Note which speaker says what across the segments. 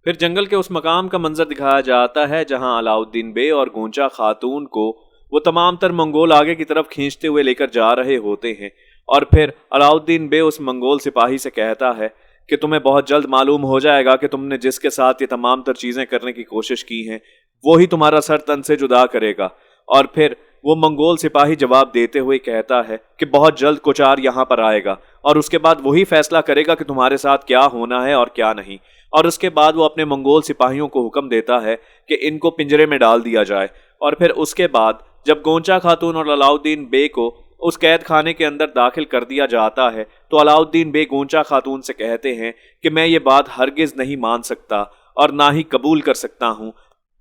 Speaker 1: پھر جنگل کے اس مقام کا منظر دکھایا جاتا ہے جہاں علاؤالدین بے اور گونچا خاتون کو وہ تمام تر منگول آگے کی طرف کھینچتے ہوئے لے کر جا رہے ہوتے ہیں، اور پھر علاؤالدین بے اس منگول سپاہی سے کہتا ہے کہ تمہیں بہت جلد معلوم ہو جائے گا کہ تم نے جس کے ساتھ یہ تمام تر چیزیں کرنے کی کوشش کی ہیں وہی تمہارا سر تن سے جدا کرے گا۔ اور پھر وہ منگول سپاہی جواب دیتے ہوئے کہتا ہے کہ بہت جلد کوچار یہاں پر آئے گا اور اس کے بعد وہی فیصلہ کرے گا کہ تمہارے ساتھ کیا ہونا ہے اور کیا نہیں۔ اور اس کے بعد وہ اپنے منگول سپاہیوں کو حکم دیتا ہے کہ ان کو پنجرے میں ڈال دیا جائے، اور پھر اس کے بعد جب گونچا خاتون اور علاؤالدین بے کو اس قید خانے کے اندر داخل کر دیا جاتا ہے تو علاؤالدین بے گونچا خاتون سے کہتے ہیں کہ میں یہ بات ہرگز نہیں مان سکتا اور نہ ہی قبول کر سکتا ہوں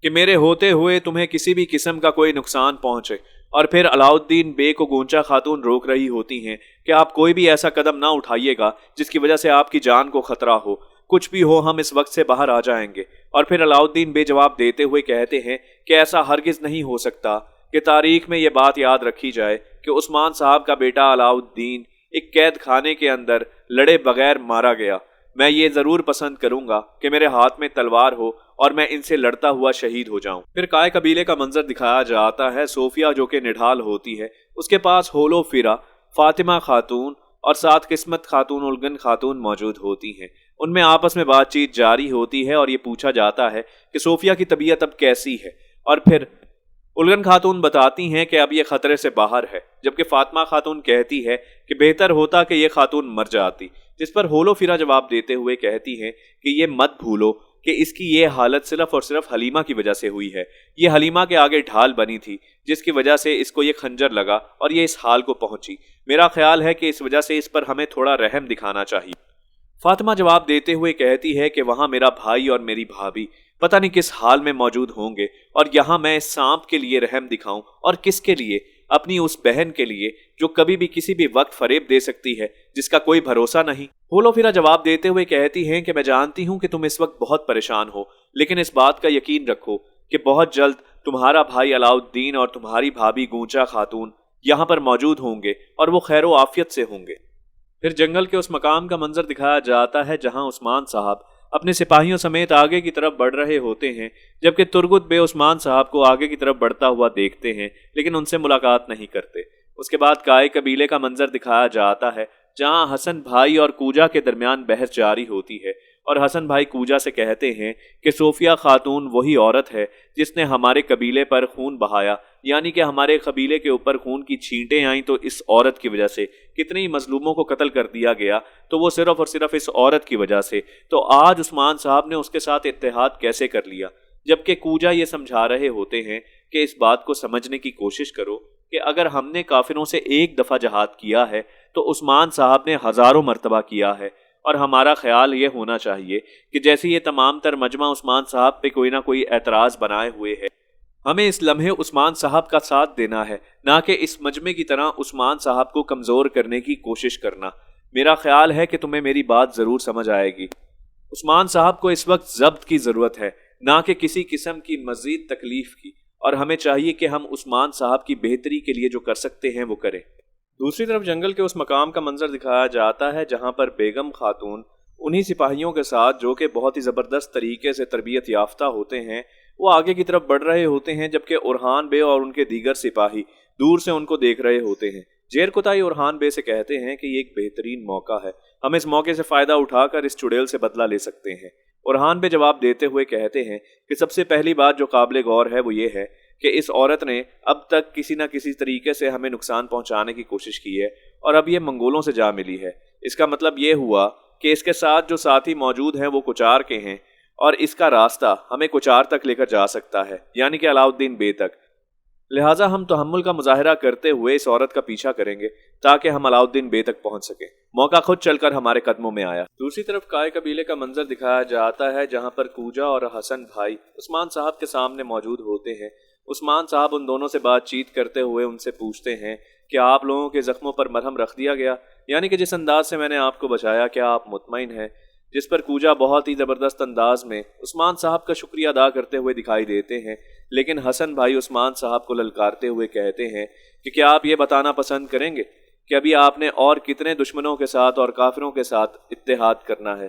Speaker 1: کہ میرے ہوتے ہوئے تمہیں کسی بھی قسم کا کوئی نقصان پہنچے۔ اور پھر علاؤالدین بے کو گونچا خاتون روک رہی ہوتی ہیں کہ آپ کوئی بھی ایسا قدم نہ اٹھائیے گا جس کی وجہ سے آپ کی جان کو خطرہ ہو، کچھ بھی ہو ہم اس وقت سے باہر آ جائیں گے۔ اور پھر علاؤالدین بے جواب دیتے ہوئے کہتے ہیں کہ ایسا ہرگز نہیں ہو سکتا کہ تاریخ میں یہ بات یاد رکھی جائے کہ عثمان صاحب کا بیٹا علاؤالدین ایک قید خانے کے اندر لڑے بغیر مارا گیا۔ میں یہ ضرور پسند کروں گا کہ میرے ہاتھ میں تلوار ہو اور میں ان سے لڑتا ہوا شہید ہو جاؤں۔ پھر کائے قبیلے کا منظر دکھایا جاتا ہے۔ صوفیہ جو کہ نڈھال ہوتی ہے، اس کے پاس ہولو فیرا، فاطمہ خاتون اور ساتھ قسمت خاتون الگن خاتون موجود ہوتی ہیں۔ ان میں آپس میں بات چیت جاری ہوتی ہے اور یہ پوچھا جاتا ہے کہ صوفیہ کی طبیعت اب کیسی ہے، اور پھر الگن خاتون بتاتی ہیں کہ اب یہ خطرے سے باہر ہے، جبکہ فاطمہ خاتون کہتی ہے کہ بہتر ہوتا کہ یہ خاتون مر جاتی، جس پر ہولو فیرا جواب دیتے ہوئے کہتی ہیں کہ یہ مت بھولو کہ اس کی یہ حالت صرف اور صرف حلیمہ کی وجہ سے ہوئی ہے۔ یہ حلیمہ کے آگے ڈھال بنی تھی جس کی وجہ سے اس کو یہ خنجر لگا اور یہ اس حال کو پہنچی۔ میرا خیال ہے کہ اس وجہ سے اس پر ہمیں تھوڑا رحم دکھانا چاہیے۔ فاطمہ جواب دیتے ہوئے کہتی ہے کہ وہاں میرا بھائی اور میری بھابھی پتہ نہیں کس حال میں موجود ہوں گے، اور یہاں میں اس سانپ کے لیے رحم دکھاؤں اور کس کے لیے؟ اپنی اس بہن کے لیے جو کبھی بھی کسی بھی وقت فریب دے سکتی ہے، جس کا کوئی بھروسہ نہیں۔ ہولو فیرا جواب دیتے ہوئے کہتی ہیں کہ میں جانتی ہوں کہ تم اس وقت بہت پریشان ہو، لیکن اس بات کا یقین رکھو کہ بہت جلد تمہارا بھائی علاؤالدین اور تمہاری بھابھی گونچا خاتون یہاں پر موجود ہوں گے اور وہ خیر و عافیت سے ہوں گے۔ پھر جنگل کے اس مقام کا منظر دکھایا جاتا ہے جہاں عثمان صاحب اپنے سپاہیوں سمیت آگے کی طرف بڑھ رہے ہوتے ہیں، جبکہ ترگت بے عثمان صاحب کو آگے کی طرف بڑھتا ہوا دیکھتے ہیں لیکن ان سے ملاقات نہیں کرتے۔ اس کے بعد کائے قبیلے کا منظر دکھایا جاتا ہے جہاں حسن بھائی اور کوجا کے درمیان بحث جاری ہوتی ہے، اور حسن بھائی کوجا سے کہتے ہیں کہ صوفیہ خاتون وہی عورت ہے جس نے ہمارے قبیلے پر خون بہایا، یعنی کہ ہمارے قبیلے کے اوپر خون کی چھینٹیں آئیں تو اس عورت کی وجہ سے کتنی مظلوموں کو قتل کر دیا گیا، تو وہ صرف اور صرف اس عورت کی وجہ سے۔ تو آج عثمان صاحب نے اس کے ساتھ اتحاد کیسے کر لیا؟ جبکہ کوجا یہ سمجھا رہے ہوتے ہیں کہ اس بات کو سمجھنے کی کوشش کرو کہ اگر ہم نے کافروں سے ایک دفعہ جہاد کیا ہے تو عثمان صاحب نے ہزاروں مرتبہ کیا ہے، اور ہمارا خیال یہ ہونا چاہیے کہ جیسے یہ تمام تر مجمع عثمان صاحب پہ کوئی نہ کوئی اعتراض بنائے ہوئے ہے، ہمیں اس لمحے عثمان صاحب کا ساتھ دینا ہے، نہ کہ اس مجمع کی طرح عثمان صاحب کو کمزور کرنے کی کوشش کرنا۔ میرا خیال ہے کہ تمہیں میری بات ضرور سمجھ آئے گی۔ عثمان صاحب کو اس وقت ضبط کی ضرورت ہے، نہ کہ کسی قسم کی مزید تکلیف کی، اور ہمیں چاہیے کہ ہم عثمان صاحب کی بہتری کے لیے جو کر سکتے ہیں وہ کریں۔ دوسری طرف جنگل کے اس مقام کا منظر دکھایا جاتا ہے جہاں پر بیگم خاتون انہی سپاہیوں کے ساتھ جو کہ بہت ہی زبردست طریقے سے تربیت یافتہ ہوتے ہیں وہ آگے کی طرف بڑھ رہے ہوتے ہیں، جبکہ اورحان بے اور ان کے دیگر سپاہی دور سے ان کو دیکھ رہے ہوتے ہیں۔ جیر کتائی اورحان بے سے کہتے ہیں کہ یہ ایک بہترین موقع ہے، ہم اس موقع سے فائدہ اٹھا کر اس چڑیل سے بدلہ لے سکتے ہیں۔ اورحان بے جواب دیتے ہوئے کہتے ہیں کہ سب سے پہلی بات جو قابل غور ہے وہ یہ ہے کہ اس عورت نے اب تک کسی نہ کسی طریقے سے ہمیں نقصان پہنچانے کی کوشش کی ہے، اور اب یہ منگولوں سے جا ملی ہے۔ اس کا مطلب یہ ہوا کہ اس کے ساتھ جو ساتھی موجود ہیں وہ کوچار کے ہیں، اور اس کا راستہ ہمیں کوچار تک لے کر جا سکتا ہے، یعنی کہ علاؤالدین بے تک۔ لہٰذا ہم تحمل کا مظاہرہ کرتے ہوئے اس عورت کا پیچھا کریں گے تاکہ ہم علاؤالدین بے تک پہنچ سکیں۔ موقع خود چل کر ہمارے قدموں میں آیا۔ دوسری طرف کائے قبیلے کا منظر دکھایا جاتا ہے جہاں پر کوجا اور حسن بھائی عثمان صاحب کے سامنے موجود ہوتے ہیں۔ عثمان صاحب ان دونوں سے بات چیت کرتے ہوئے ان سے پوچھتے ہیں کہ آپ لوگوں کے زخموں پر مرہم رکھ دیا گیا، یعنی کہ جس انداز سے میں نے آپ کو بچایا کیا آپ مطمئن ہیں؟ جس پر کوجا بہت ہی زبردست انداز میں عثمان صاحب کا شکریہ ادا کرتے ہوئے دکھائی دیتے ہیں، لیکن حسن بھائی عثمان صاحب کو للکارتے ہوئے کہتے ہیں کہ کیا آپ یہ بتانا پسند کریں گے کہ ابھی آپ نے اور کتنے دشمنوں کے ساتھ اور کافروں کے ساتھ اتحاد کرنا ہے؟